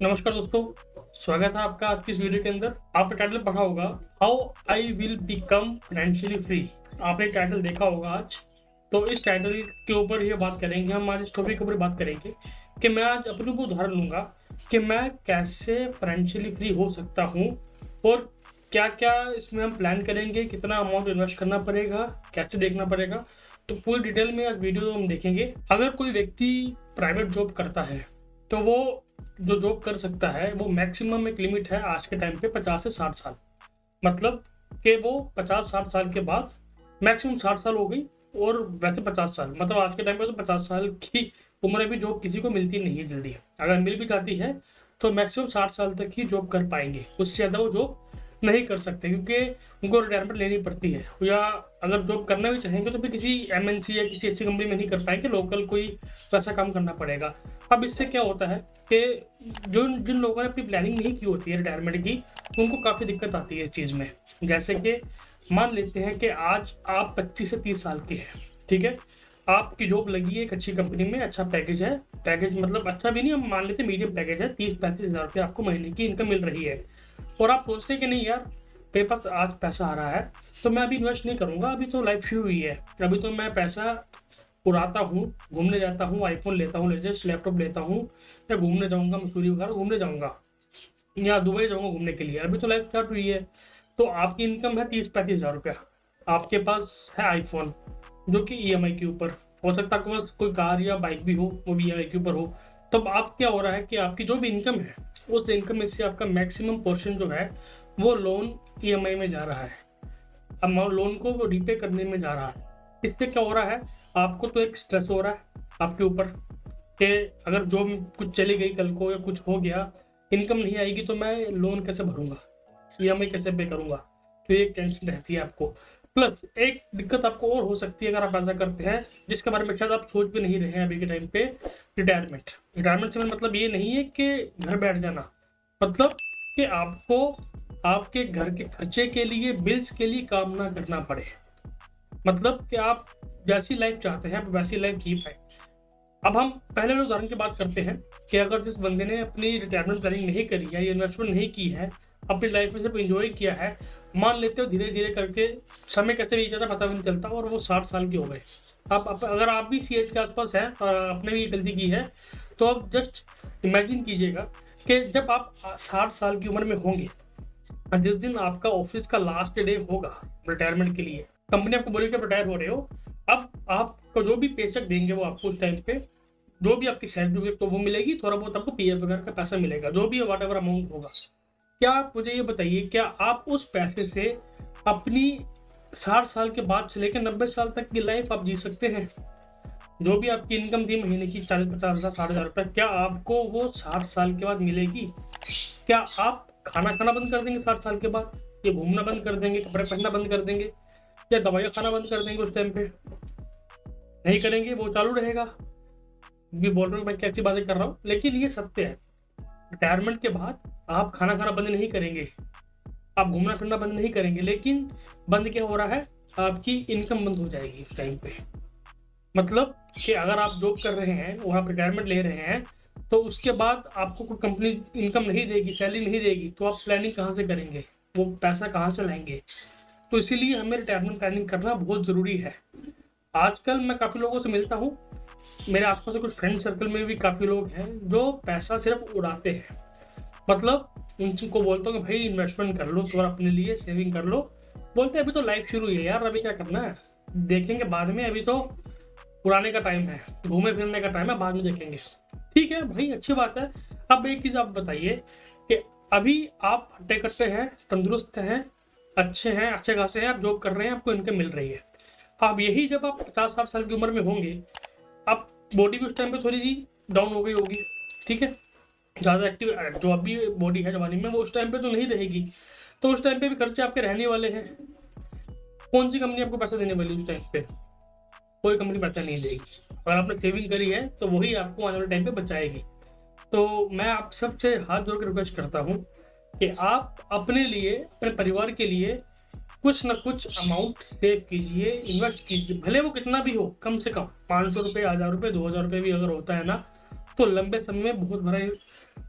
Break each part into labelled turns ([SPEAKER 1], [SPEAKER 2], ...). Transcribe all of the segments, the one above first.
[SPEAKER 1] नमस्कार दोस्तों, स्वागत है आपका आज की इस वीडियो के अंदर। आपने टाइटल पढ़ा होगा how I will become financially free. आपने टाइटल देखा होगा आज। तो इस टाइटल के ऊपर ये बात करेंगे, हम आज इस टॉपिक के ऊपर बात करेंगे कि मैं आज अपने को उदाहरण लूंगा कि मैं कैसे फाइनेंशियली फ्री हो सकता हूँ और क्या क्या इसमें हम प्लान करेंगे, कितना अमाउंट इन्वेस्ट करना पड़ेगा, कैसे देखना पड़ेगा। तो पूरी डिटेल में आज वीडियो हम देखेंगे। अगर कोई व्यक्ति प्राइवेट जॉब करता है तो वो जो जॉब कर सकता है वो मैक्सिमम एक लिमिट है आज के टाइम पे 50 से 60 साल। मतलब कि वो 50-60 साल के बाद, मैक्सिमम 60 साल हो गई और वैसे 50 साल, मतलब आज के टाइम पे तो 50 साल की उम्र भी जॉब किसी को मिलती नहीं है जल्दी। अगर मिल भी जाती है तो मैक्सिमम 60 साल तक ही जॉब कर पाएंगे, उससे ज़्यादा वो जॉब नहीं कर सकते क्योंकि उनको रिटायरमेंट लेनी पड़ती है। या अगर जॉब करना भी चाहेंगे तो फिर किसी एमएनसी या किसी अच्छी कंपनी में नहीं कर पाएंगे, लोकल कोई वैसा काम करना पड़ेगा। अब इससे क्या होता है कि जो जिन लोगों ने अपनी प्लानिंग नहीं की होती है रिटायरमेंट की, उनको काफ़ी दिक्कत आती है इस चीज़ में। जैसे कि मान लेते हैं कि आज आप 25 से 30 साल के हैं, ठीक है। आपकी जॉब लगी है एक अच्छी कंपनी में, अच्छा पैकेज है। पैकेज मतलब अच्छा भी नहीं, हम मान लेते हैं मीडियम पैकेज है, 30-35 हज़ार रुपये आपको महीने की इनकम मिल रही है। और आप सोचते हैं कि नहीं यार, मेरे पास आज पैसा आ रहा है तो मैं अभी इन्वेस्ट नहीं करूंगा, अभी तो लाइफ शुरू हुई है, अभी तो मैं पैसा उड़ाता हूँ, घूमने जाता हूँ, आईफोन लेता हूँ, लेटेस्ट लैपटॉप लेता हूँ, या घूमने जाऊंगा, मसूरी वगैरह घूमने जाऊंगा, या दुबई जाऊंगा घूमने के लिए, अभी तो लाइफ स्टार्ट हुई है। तो आपकी इनकम है 30-35 हज़ार रुपया, आपके पास है आईफोन जो कि ईएमआई के ऊपर हो सकता है, आपके पास कोई कार या बाइक भी हो, वो भी ईएमआई के ऊपर हो। तो अब आप क्या हो रहा है कि आपकी जो भी इनकम है उस इनकम में से आपका मैक्सिमम पोर्शन जो है वो लोन ईएमआई में जा रहा है, अब लोन को वो रीपे करने में जा रहा है। इससे क्या हो रहा है, आपको तो एक स्ट्रेस हो रहा है आपके ऊपर कि अगर जो कुछ चली गई कल को या कुछ हो गया, इनकम नहीं आएगी तो मैं लोन कैसे भरूंगा, ईएमआई कैसे पे करूंगा। तो ये एक टेंशन रहती है आपको। प्लस एक दिक्कत आपको और हो सकती है अगर आप ऐसा करते हैं, जिसके बारे में शायद आप सोच भी नहीं रहे हैं अभी के टाइम पे, रिटायरमेंट। रिटायरमेंट से मतलब ये नहीं है कि घर बैठ जाना, मतलब कि आपको आपके घर के खर्चे के लिए, बिल्स के लिए काम ना करना पड़े। मतलब कि आप जैसी लाइफ चाहते हैं आप वैसी लाइफ जी पाए। अब हम पहले वाले उदाहरण की बात करते हैं कि अगर जिस बंदे ने अपनी रिटायरमेंट प्लानिंग नहीं करी है या इन्वेस्टमेंट नहीं की है, अपनी लाइफ में सिर्फ एंजॉय किया है, मान लेते हो धीरे धीरे करके समय कैसे बीत जाता पता भी नहीं चलता और वो 60 साल के हो गए। अगर आप भी सी एज के आसपास हैं और आपने भी ये गलती की है, तो अब जस्ट इमेजिन कीजिएगा कि जब आप 60 साल की उम्र में होंगे, जिस दिन आपका ऑफिस का लास्ट डे होगा रिटायरमेंट के लिए, कंपनी आपको बोलेगी कि रिटायर हो रहे हो, अब आपको जो भी पेचेक देंगे वो आपको उस टाइम पे, जो भी आपकी सैलरी होगी तो वो मिलेगी, थोड़ा बहुत आपको पीएफ वगैरह का पैसा मिलेगा, जो भी वॉट एवर अमाउंट होगा। क्या आप मुझे ये बताइए, क्या आप उस पैसे से अपनी 60 साल के बाद से लेकर 90 साल तक की लाइफ आप जी सकते हैं? जो भी आपकी इनकम थी महीने की 40-50 हज़ार 60 हज़ार रुपये, क्या आपको वो 60 साल के बाद मिलेगी? क्या आप खाना खाना बंद कर देंगे 60 साल के बाद, या घूमना बंद कर देंगे, कपड़े पहनना बंद कर देंगे, या दवाइयाँ खाना बंद कर देंगे? उस टाइम पे नहीं करेंगे, वो चालू रहेगा। भी बोल रहा हूँ मैं कैसी बातें कर रहा हूँ, लेकिन ये सत्य है। रिटायरमेंट के बाद आप खाना खाना बंद नहीं करेंगे, आप घूमना फिरना बंद नहीं करेंगे, लेकिन बंद क्या हो रहा है, आपकी इनकम बंद हो जाएगी उस टाइम पे। मतलब कि अगर आप जॉब कर रहे हैं और आप रिटायरमेंट ले रहे हैं, तो उसके बाद आपको कोई कंपनी इनकम नहीं देगी, सैलरी नहीं देगी, तो आप प्लानिंग कहाँ से करेंगे, वो पैसा कहाँ से लाएंगे? तो इसीलिए हमें रिटायरमेंट प्लानिंग करना बहुत ज़रूरी है। आजकल मैं काफ़ी लोगों से मिलता हूँ, मेरे आसपास कुछ फ्रेंड सर्कल में भी काफ़ी लोग हैं जो पैसा सिर्फ उड़ाते हैं। मतलब उनको बोलता हूँ कि भाई इन्वेस्टमेंट कर लो, थोड़ा अपने लिए सेविंग कर लो। बोलते हैं अभी तो लाइफ शुरू हुई है यार, अभी क्या करना है, देखेंगे बाद में, अभी तो उड़ाने का टाइम है, घूमे फिरने का टाइम है, बाद में देखेंगे। ठीक है भाई, अच्छी बात है। अब एक चीज़ आप बताइए कि अभी आप हट्टे कट्टे हैं, तंदुरुस्त हैं, अच्छे हैं, अच्छे खासे हैं, आप जॉब कर रहे हैं, आपको इनकम मिल रही है। अब यही जब आप 50-60 साल की उम्र में होंगे, अब बॉडी भी उस टाइम पे थोड़ी सी डाउन हो गई होगी, ठीक है, ज़्यादा एक्टिव जो अभी बॉडी है जवानी में वो उस टाइम पे तो नहीं रहेगी। तो उस टाइम पे भी खर्चे आपके रहने वाले हैं। कौन सी कंपनी आपको पैसा देने वाली उस टाइम पे? कोई कंपनी पैसा नहीं देगी। अगर आपने सेविंग करी है तो वही आपको आने वाले टाइम पे बचाएगी। तो मैं आप सबसे हाथ जोड़ के रिक्वेस्ट करता हूँ कि आप अपने लिए, अपने परिवार के लिए कुछ ना कुछ अमाउंट सेव कीजिए, इन्वेस्ट कीजिए, भले वो कितना भी हो, कम से कम 500 रुपये, 1000 रुपये, 2000 रुपये भी अगर होता है ना, तो लंबे समय में बहुत बड़ा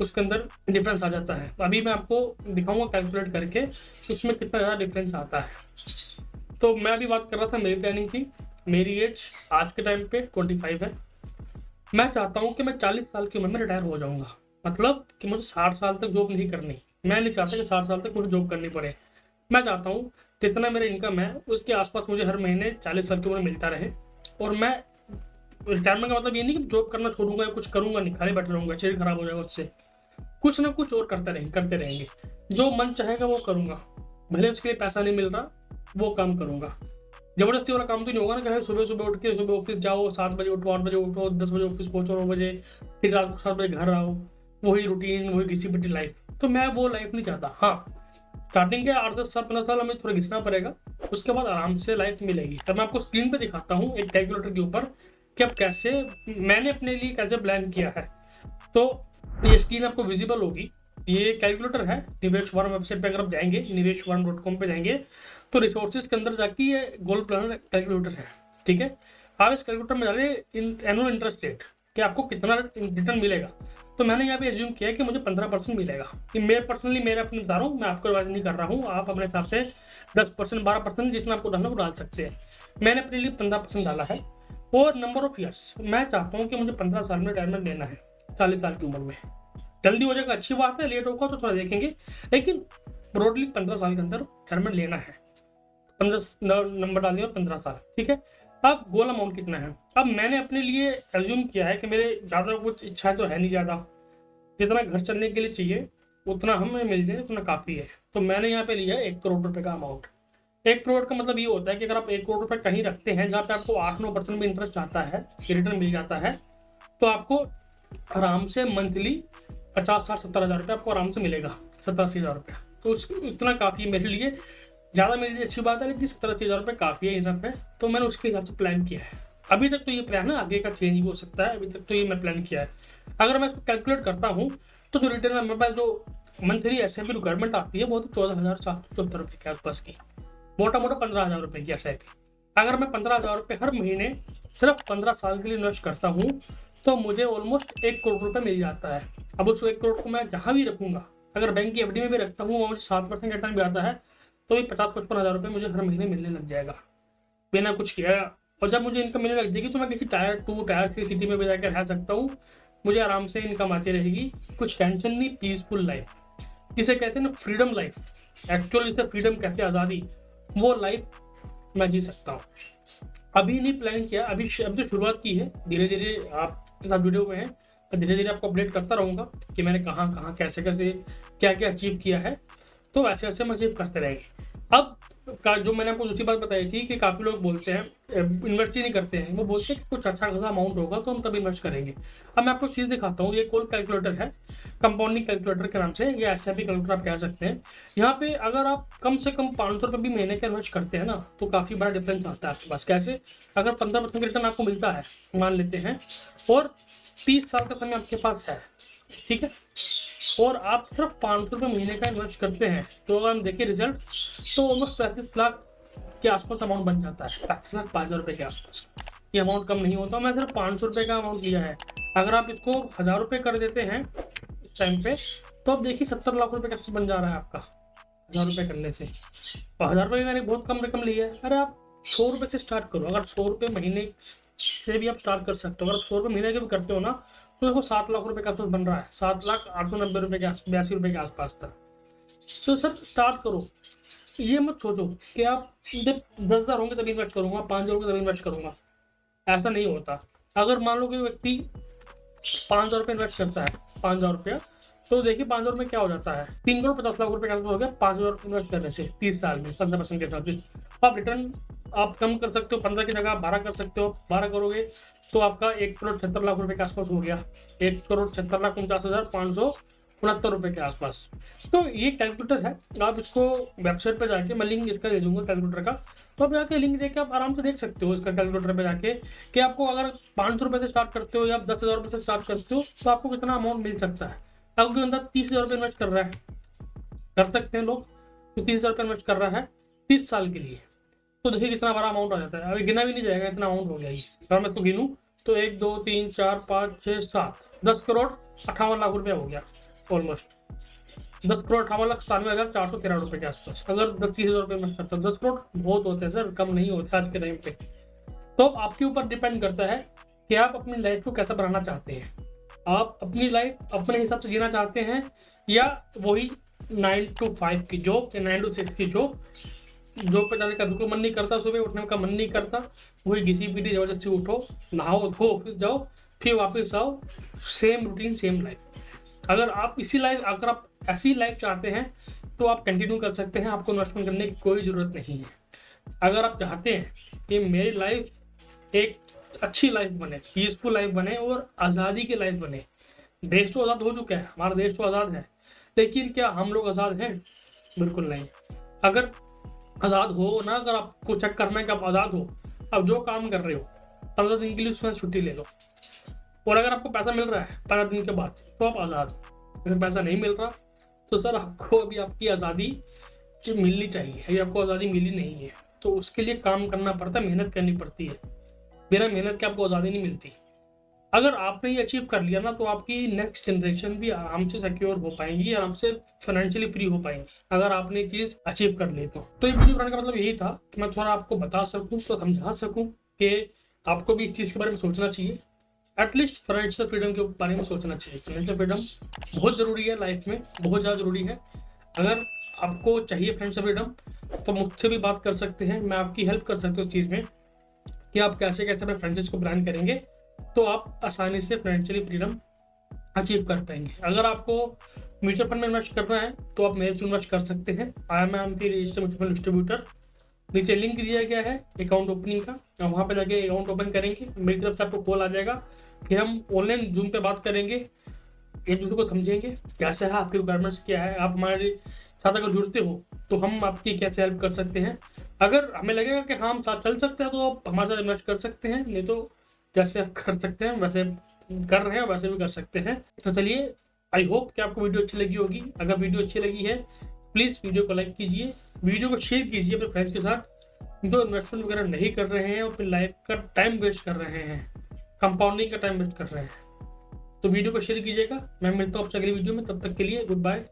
[SPEAKER 1] उसके अंदर डिफरेंस आ जाता है। अभी मैं आपको दिखाऊंगा कैलकुलेट करके उसमें कितना ज़्यादा डिफरेंस आता है। तो मैं अभी बात कर रहा था मेरी प्लानिंग की। मेरी एज आज के टाइम पे 25 है। मैं चाहता हूँ कि मैं 40 साल की उम्र में रिटायर हो जाऊंगा, मतलब कि मुझे 60 साल तक जॉब नहीं करनी। मैं नहीं चाहता कि 60 साल तक मुझे जॉब करनी पड़े। मैं चाहता हूँ जितना मेरा इनकम है उसके आसपास मुझे हर महीने 40 साल की उम्र मिलता रहे। और मैं रिटायरमेंट का मतलब ये नहीं कि जॉब करना छोड़ूंगा या कुछ करूंगा नहीं, खाली बैठे रहूंगा, शरीर खराब हो जाएगा उससे। कुछ ना कुछ और करते रहेंगे। जो मन चाहेगा वो करूंगा, भले उसके लिए पैसा नहीं मिल रहा, वो काम करूंगा। जबरदस्ती वाला काम तो नहीं होगा ना, चाहे सुबह सुबह उठ के सुबह ऑफिस जाओ, 7 बजे उठो, 8 बजे उठो, 10 बजे ऑफिस पहुंचो, 9 बजे, फिर रात को 7 बजे घर आओ, वही रूटीन, वही घिसी पिटी लाइफ। तो मैं वो लाइफ नहीं चाहता। हाँ, स्टार्टिंग के 8, 10 साल, 15 साल हमें थोड़ा घिसना पड़ेगा, उसके बाद आराम से लाइफ मिलेगी। तब मैं आपको स्क्रीन पे दिखाता हूँ एक कैलकुलेटर के ऊपर कि अब कैसे मैंने अपने लिए कैसे प्लान किया है। तो ये स्क्रीन आपको विजिबल होगी। ये कैलकुलेटर है, निवेश वर्म वेबसाइट पे अगर आप जाएंगे, निवेशवर्म.com पे जाएंगे तो रिसोर्सेज के अंदर जाके ये गोल्ड प्लानर कैलकुलेटर है। ठीक है, आप इस कैलकुलेटर में जाइए एनुअल इंटरेस्ट रेट कि आपको कितना रिटर्न मिलेगा। तो मैंने यहाँ पे एज्यूम किया कि मुझे 15% मिलेगा। कि मैं पर्सनली मेरे अपने बता रहा हूँ, मैं आपको एडवाइस नहीं कर रहा हूँ, आप अपने हिसाब से 10%, 12% जितना आपको डालना वो डाल सकते हैं। मैंने अपने लिए 15% डाला है। और नंबर ऑफ ईयर्स, मैं चाहता हूँ कि मुझे 15 साल में रिटायरमेंट लेना है, 40 साल की उम्र में। जल्दी हो जाएगा अच्छी बात है, लेट होगा तो थोड़ा देखेंगे, लेकिन ब्रॉडली 15 साल के अंदर रिटायरमेंट लेना है। 15 नंबर डाल दिया, 15 साल, ठीक है। अब गोल अमाउंट कितना है? अब मैंने अपने लिए एज्यूम किया है कि मेरे ज़्यादा कुछ इच्छा तो है नहीं ज़्यादा, जितना घर चलने के लिए चाहिए उतना हमें मिल जाए उतना काफ़ी है। तो मैंने यहाँ पे लिया है 1 करोड़ रुपए का अमाउंट। 1 करोड़ का मतलब ये होता है कि अगर आप 1 करोड़ रुपए कहीं रखते हैं जहाँ पे आपको 8-9% में इंटरेस्ट आता है, रिटर्न मिल जाता है, तो आपको आराम से मंथली 50, 60, 70 हज़ार रुपये आपको आराम से मिलेगा, 70, 80 हज़ार रुपये। तो उस इतना काफ़ी है मेरे लिए। ज़्यादा मिल जाए अच्छी बात है, लेकिन 70, 80 हज़ार रुपये काफ़ी है, इनफ है। तो मैंने उसके हिसाब से प्लान किया है। अभी तक तो ये प्लान है, आगे का चेंज भी हो सकता है, अभी तक तो ये मैं प्लान किया है। अगर मैं इसको कैलकुलेट करता हूँ तो जो रिटर्न में मेरे पास जो monthly S I P requirement आती है वो तो 14,774 रुपये के आसपास की, मोटा मोटा 15,000 रुपये की एस आई पी। अगर मैं 15,000 रुपये हर महीने सिर्फ 15 साल के लिए इन्वेस्ट करता हूँ तो मुझे ऑलमोस्ट 1 करोड़ रुपये मिल जाता है। अब उस 1 करोड़ को मैं जहाँ भी रखूंगा, अगर बैंक की एफडी में भी रखता हूँ, मुझे 7% रिटर्न भी आता है, तो ये 50-55 हज़ार रुपये मुझे हर महीने मिलने लग जाएगा बिना कुछ किया। और जब मुझे इनकम मिलने लग जाएगी तो मैं किसी टायर 2, टायर 3 सिटी में भी जाकर रह सकता हूँ। मुझे आराम से इनकम आती रहेगी, कुछ टेंशन नहीं, पीसफुल लाइफ, जिसे कहते हैं ना फ्रीडम लाइफ, एक्चुअल जिसे फ्रीडम कहते हैं, आज़ादी, वो लाइफ मैं जी सकता हूँ। अभी नहीं प्लान किया, अभी जो शुरुआत की है, धीरे धीरे आपके साथ जुड़े हुए हैं, तो धीरे धीरे आपको अपडेट करता रहूँगा कि मैंने कहाँ कहाँ कैसे कैसे क्या क्या अचीव किया है। तो वैसे वैसे हम अचीव करते रहेंगे। अब का जो मैंने आपको दूसरी बात बताई थी कि काफ़ी लोग बोलते हैं इन्वेस्ट ही नहीं करते हैं, वो बोलते हैं कि कुछ अच्छा खासा अमाउंट होगा तो हम तब इन्वेस्ट करेंगे। अब मैं आपको चीज़ दिखाता हूँ, ये कोल कैलकुलेटर है, कंपाउंडिंग कैलकुलेटर के नाम से, ये एस आई पी कैलकुलेटर आप कह सकते हैं। यहाँ पे अगर आप कम से कम 500 रुपये भी महीने का इन्वेस्ट करते हैं ना तो काफ़ी बड़ा डिफरेंस आता है आपके पास। कैसे? अगर 15% रिटर्न आपको मिलता है मान लेते हैं, और 30 साल का समय आपके पास है, ठीक है, और आप सिर्फ 500 रुपये महीने का इन्वेस्ट करते हैं, तो अगर हम देखें रिजल्ट तो ऑलमोस्ट 35 लाख के आसपास अमाउंट बन जाता है, 35,05,000 रुपये के आसपास। ये अमाउंट कम नहीं होता। मैं सिर्फ 500 रुपये का अमाउंट लिया है। अगर आप इसको 1,000 रुपये कर देते हैं इस टाइम पे, तो आप देखिए 70 लाख रुपये का बन जा रहा है आपका 1,000 रुपये करने से। और 1,000 रुपये मैंने बहुत कम रकम ली है। अरे आप 100 रुपये से स्टार्ट करो, अगर 100 रुपये महीने से भी आप स्टार्ट कर सकते हो। अगर आप 100 रुपये महीने के भी करते हो ना तो देखो 7 लाख रुपये का आसपास बन रहा है, 7,0890 रुपये के 82 रुपये के आसपास तक। तो सर स्टार्ट करो, ये मत सोचो कि आप जब 10,000 होंगे तभी इन्वेस्ट करूंगा, 5,000 होंगे तभी इन्वेस्ट करूंगा, ऐसा नहीं होता। अगर मान लो कि व्यक्ति 5,000 रुपये इन्वेस्ट करता है, 5,000 रुपया, तो देखिए 5,000 में क्या हो जाता है, 3,50,00,000 रुपये का हो गया 5,000 इन्वेस्ट करने से 30 साल में 15% के हिसाब से। आप रिटर्न आप कम कर सकते हो, 15 की जगह 12 कर सकते हो। 12 करोगे तो आपका 1,76,00,000 रुपये के आसपास हो गया, 1,76,49,569 रुपये के आसपास। तो ये कैलकुलेटर है, आप इसको वेबसाइट पे जाके, मैं लिंक इसका दे दूंगा कैलकुलेटर का, तो आप जाके लिंक देके आप आराम से देख सकते हो इसका कैलकुलेटर पे जाके कि आपको अगर 500 रुपये से स्टार्ट करते हो या 10,000 रुपये से स्टार्ट करते हो तो आपको कितना अमाउंट मिल सकता है। अगर कोई अंदर 30,000 रुपये इन्वेस्ट कर रहा है, कर सकते हैं लोग, तो 30,000 रुपये इन्वेस्ट कर रहा है 30 साल के लिए, तो देखिए कितना बड़ा अमाउंट आ जाता है। अभी गिना भी नहीं जाएगा, इतना अमाउंट हो गया ये। अगर मैं इसको गिनूँ तो 1 2 3 4 5 6 7 10 करोड़ 58 लाख रुपया हो गया ऑलमोस्ट। 10 करोड़ 58,97,413 रुपए के आसपास। अगर 30,000 रुपये इन्वेस्ट करता है, 10 करोड़ बहुत होते हैं सर, कम नहीं होते आज के टाइम पे। तो आपके ऊपर डिपेंड करता है कि आप अपनी लाइफ को कैसा बनाना चाहते हैं। आप अपनी लाइफ अपने हिसाब से जीना चाहते हैं या वही 9 to 5 की जॉब या 9 to 6 की जॉब पे जाने का बिल्कुल मन नहीं करता, सुबह उठने का मन नहीं करता, वही घिसी पीटी जबरदस्ती उठो, नहाओ धो, ऑफिस जाओ, फिर वापस आओ, सेम रूटीन सेम लाइफ। अगर आप ऐसी लाइफ चाहते हैं तो आप कंटिन्यू कर सकते हैं, आपको इन्वेस्टमेंट करने की कोई ज़रूरत नहीं है। अगर आप चाहते हैं कि मेरी लाइफ एक अच्छी लाइफ बने, पीसफुल लाइफ बने और आज़ादी की लाइफ बने, देश तो आज़ाद हो चुका है, हमारा देश तो आज़ाद है, लेकिन क्या हम लोग आज़ाद हैं? बिल्कुल नहीं। अगर आज़ाद हो ना, अगर आपको चेक करना है कि आप आज़ाद हो, अब जो काम कर रहे हो 15 दिन के लिए उसमें छुट्टी ले लो, और अगर आपको पैसा मिल रहा है 15 दिन के बाद तो आप आज़ाद हो। अगर पैसा नहीं मिल रहा तो सर आपको अभी आपकी आज़ादी मिलनी चाहिए, अभी आपको आज़ादी मिली नहीं है, तो उसके लिए काम करना पड़ता है, मेहनत करनी पड़ती है। बिना मेहनत के आपको आज़ादी नहीं मिलती। अगर आपने ये अचीव कर लिया ना तो आपकी नेक्स्ट जनरेशन भी आराम से सिक्योर हो पाएंगी, आराम से फाइनेंशियली फ्री हो पाएंगी, अगर आपने ये चीज़ अचीव कर ली तो ये वीडियो बनाने का मतलब यही था कि मैं थोड़ा आपको बता सकूँ, तो समझा सकूँ कि आपको भी इस चीज़ के बारे में सोचना चाहिए। एटलीस्ट फाइनेंशियल फ्रीडम के बारे में सोचना चाहिए। फाइनेंशियल फ्रीडम बहुत ज़रूरी है लाइफ में, बहुत ज़्यादा ज़रूरी है। अगर आपको चाहिए फाइनेंशियल फ्रीडम तो मुझसे भी बात कर सकते हैं, मैं आपकी हेल्प कर सकता हूँ उस चीज़ में कि आप कैसे कैसे अपने फाइनेंस को प्लान करेंगे तो आप आसानी से फाइनेंशियली फ्रीडम अचीव कर पाएंगे। अगर आपको म्यूचुअल फंड में इन्वेस्ट करना है तो आप मेरे थ्रू इन्वेस्ट कर सकते हैं। IMIMP registered mutual fund distributor, नीचे लिंक दिया गया है अकाउंट ओपनिंग का, वहाँ पे जाके अकाउंट ओपन करेंगे, मेरी तरफ से आपको कॉल आ जाएगा, फिर हम ऑनलाइन जूम पे बात करेंगे, एक दूसरे को समझेंगे कैसे है, आपकी रिक्वायरमेंट्स क्या है, आप हमारे साथ अगर जुड़ते हो तो हम आपकी कैसे हेल्प कर सकते हैं। अगर हमें लगेगा कि हाँ हम साथ चल सकते हैं तो आप हमारे साथ इन्वेस्ट कर सकते हैं, नहीं तो जैसे आप कर सकते हैं वैसे कर रहे हैं वैसे भी कर सकते हैं। तो चलिए, आई होप कि आपको वीडियो अच्छी लगी होगी। अगर वीडियो अच्छी लगी है प्लीज़ वीडियो को लाइक कीजिए, वीडियो को शेयर कीजिए अपने फ्रेंड्स के साथ जो इन्वेस्टमेंट वगैरह नहीं कर रहे हैं और अपनी लाइफ का टाइम वेस्ट कर रहे हैं, कंपाउंडिंग का टाइम वेस्ट कर रहे हैं। तो वीडियो को शेयर कीजिएगा। मैं मिलता हूँ आपसे अगली वीडियो में, तब तक के लिए गुड बाय।